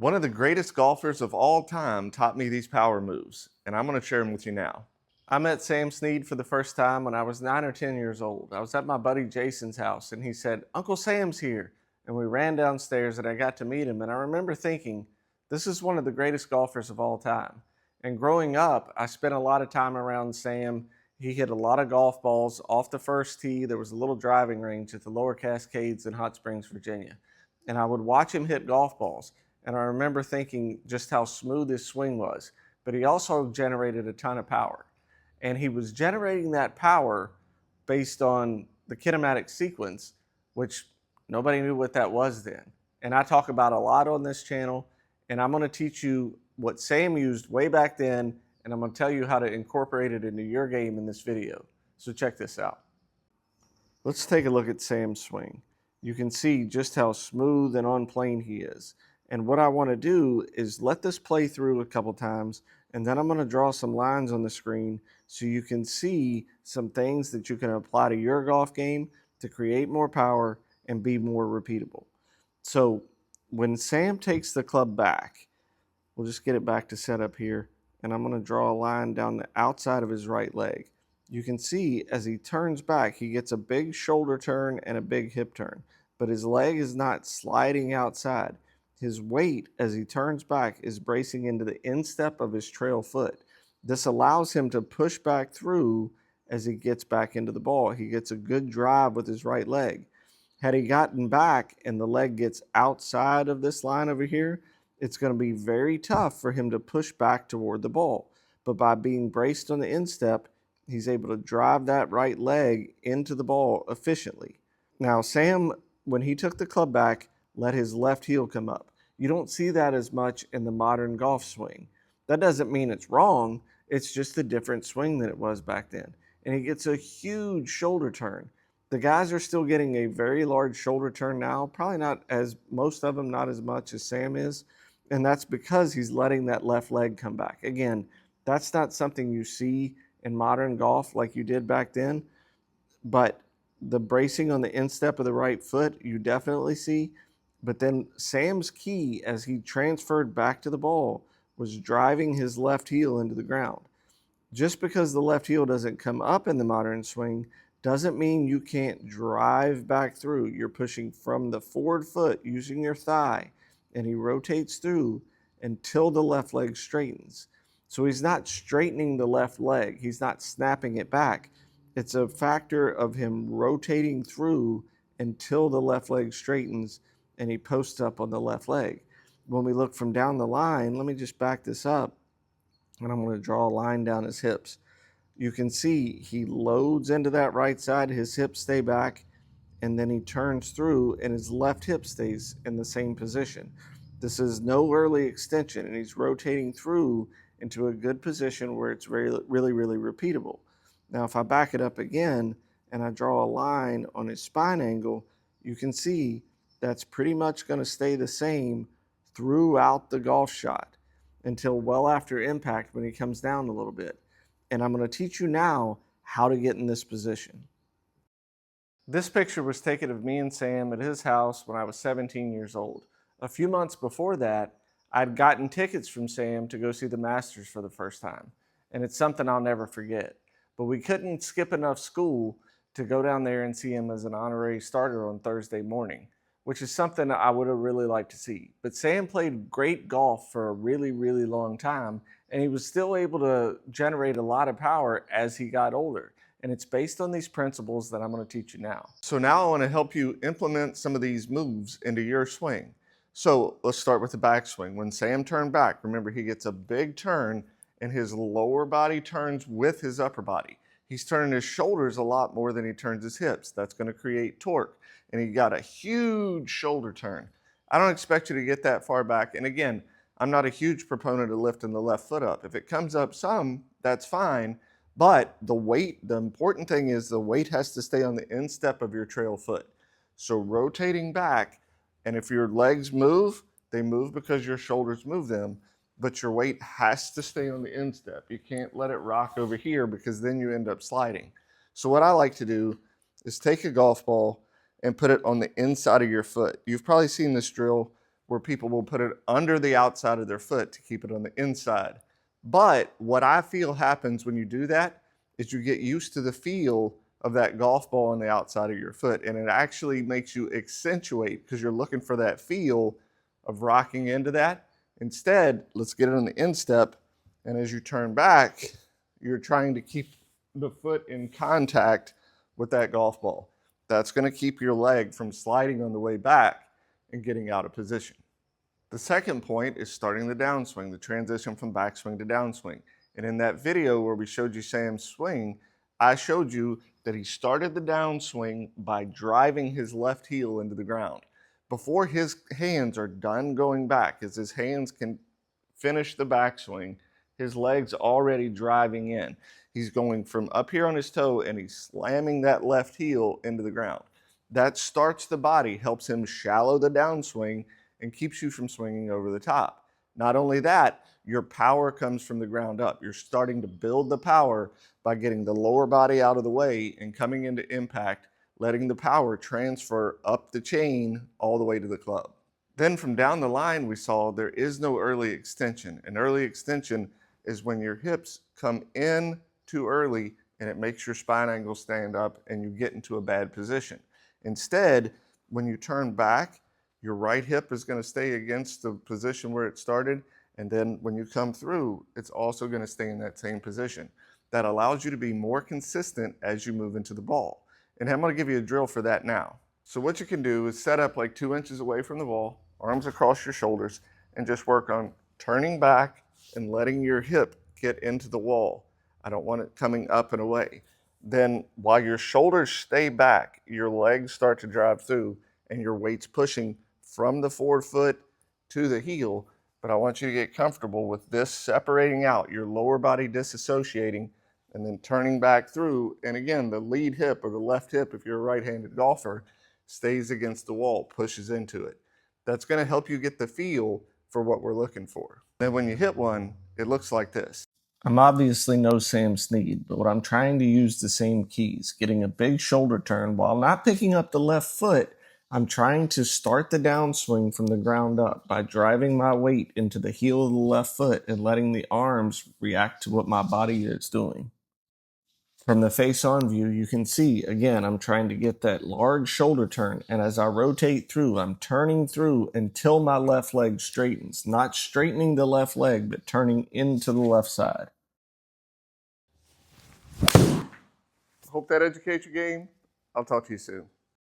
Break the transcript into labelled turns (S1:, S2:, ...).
S1: One of the greatest golfers of all time taught me these power moves, and I'm going to share them with you now. I met Sam Snead for the first time when I was 9 or 10 years old. I was at my buddy Jason's house, and he said, "Uncle Sam's here." And we ran downstairs, and I got to meet him. And I remember thinking, this is one of the greatest golfers of all time. And growing up, I spent a lot of time around Sam. He hit a lot of golf balls off the first tee. There was a little driving range at the Lower Cascades in Hot Springs, Virginia. And I would watch him hit golf balls. And I remember thinking just how smooth his swing was. But he also generated a ton of power. And he was generating that power based on the kinematic sequence, which nobody knew what that was then. And I talk about a lot on this channel. And I'm going to teach you what Sam used way back then. And I'm going to tell you how to incorporate it into your game in this video. So check this out. Let's take a look at Sam's swing. You can see just how smooth and on plane he is. And what I want to do is let this play through a couple times, and then I'm going to draw some lines on the screen so you can see some things that you can apply to your golf game to create more power and be more repeatable. So when Sam takes the club back, we'll just get it back to set up here, and I'm going to draw a line down the outside of his right leg. You can see as he turns back, he gets a big shoulder turn and a big hip turn, but his leg is not sliding outside. His weight as he turns back is bracing into the instep of his trail foot. This allows him to push back through as he gets back into the ball. He gets a good drive with his right leg. Had he gotten back and the leg gets outside of this line over here, it's going to be very tough for him to push back toward the ball. But by being braced on the instep, he's able to drive that right leg into the ball efficiently. Now, Sam, when he took the club back, let his left heel come up. You don't see that as much in the modern golf swing. That doesn't mean it's wrong. It's just a different swing than it was back then. And he gets a huge shoulder turn. The guys are still getting a very large shoulder turn now, probably not as, most of them not as much as Sam is. And that's because he's letting that left leg come back. Again, that's not something you see in modern golf like you did back then. But the bracing on the instep of the right foot, you definitely see. But then Sam's key as he transferred back to the ball was driving his left heel into the ground. Just because the left heel doesn't come up in the modern swing doesn't mean you can't drive back through. You're pushing from the forward foot using your thigh, and he rotates through until the left leg straightens. So he's not straightening the left leg. He's not snapping it back. It's a factor of him rotating through until the left leg straightens and he posts up on the left leg. When we look from down the line, let me just back this up, and I'm going to draw a line down his hips. You can see he loads into that right side, his hips stay back, and then he turns through and his left hip stays in the same position. This is no early extension, and he's rotating through into a good position where it's really, really repeatable. Now, if I back it up again and I draw a line on his spine angle, you can see that's pretty much going to stay the same throughout the golf shot until well after impact when he comes down a little bit. And I'm going to teach you now how to get in this position. This picture was taken of me and Sam at his house when I was 17 years old. A few months before that, I'd gotten tickets from Sam to go see the Masters for the first time. And it's something I'll never forget. But we couldn't skip enough school to go down there and see him as an honorary starter on Thursday morning, which is something I would have really liked to see. But Sam played great golf for a really long time, and he was still able to generate a lot of power as he got older. And it's based on these principles that I'm going to teach you now. So now I want to help you implement some of these moves into your swing. So let's start with the backswing. When Sam turned back, remember he gets a big turn and his lower body turns with his upper body. He's turning his shoulders a lot more than he turns his hips. That's going to create torque. And he got a huge shoulder turn. I don't expect you to get that far back. And again, I'm not a huge proponent of lifting the left foot up. If it comes up some, that's fine. But the weight, the important thing is the weight has to stay on the instep of your trail foot. So rotating back, and if your legs move, they move because your shoulders move them. But your weight has to stay on the instep. You can't let it rock over here because then you end up sliding. So what I like to do is take a golf ball and put it on the inside of your foot. You've probably seen this drill where people will put it under the outside of their foot to keep it on the inside. But what I feel happens when you do that is you get used to the feel of that golf ball on the outside of your foot, and it actually makes you accentuate because you're looking for that feel of rocking into that. Instead, let's get it on the instep, and as you turn back, you're trying to keep the foot in contact with that golf ball. That's going to keep your leg from sliding on the way back and getting out of position. The second point is starting the downswing, the transition from backswing to downswing. And in that video where we showed you Sam's swing, I showed you that he started the downswing by driving his left heel into the ground. Before his hands are done going back, as his hands can finish the backswing, his leg's already driving in. He's going from up here on his toe and he's slamming that left heel into the ground. That starts the body, helps him shallow the downswing, and keeps you from swinging over the top. Not only that, your power comes from the ground up. You're starting to build the power by getting the lower body out of the way and coming into impact, letting the power transfer up the chain all the way to the club. Then from down the line, we saw there is no early extension. An early extension is when your hips come in too early and it makes your spine angle stand up and you get into a bad position. Instead, when you turn back, your right hip is going to stay against the position where it started, and then when you come through, it's also going to stay in that same position. That allows you to be more consistent as you move into the ball. And I'm going to give you a drill for that now. So what you can do is set up like 2 inches away from the ball, arms across your shoulders, and just work on turning back and letting your hip get into the wall. I don't want it coming up and away. Then while your shoulders stay back, your legs start to drive through and your weight's pushing from the forward foot to the heel. But I want you to get comfortable with this separating out, your lower body disassociating, and then turning back through. And again, the lead hip or the left hip, if you're a right-handed golfer, stays against the wall, pushes into it. That's going to help you get the feel for what we're looking for. Then when you hit one, it looks like this. I'm obviously no Sam Snead, but I'm trying to use the same keys, getting a big shoulder turn while not picking up the left foot. I'm trying to start the downswing from the ground up by driving my weight into the heel of the left foot and letting the arms react to what my body is doing. From the face-on view, you can see, again, I'm trying to get that large shoulder turn, and as I rotate through, I'm turning through until my left leg straightens. Not straightening the left leg, but turning into the left side. Hope that educates your game. I'll talk to you soon.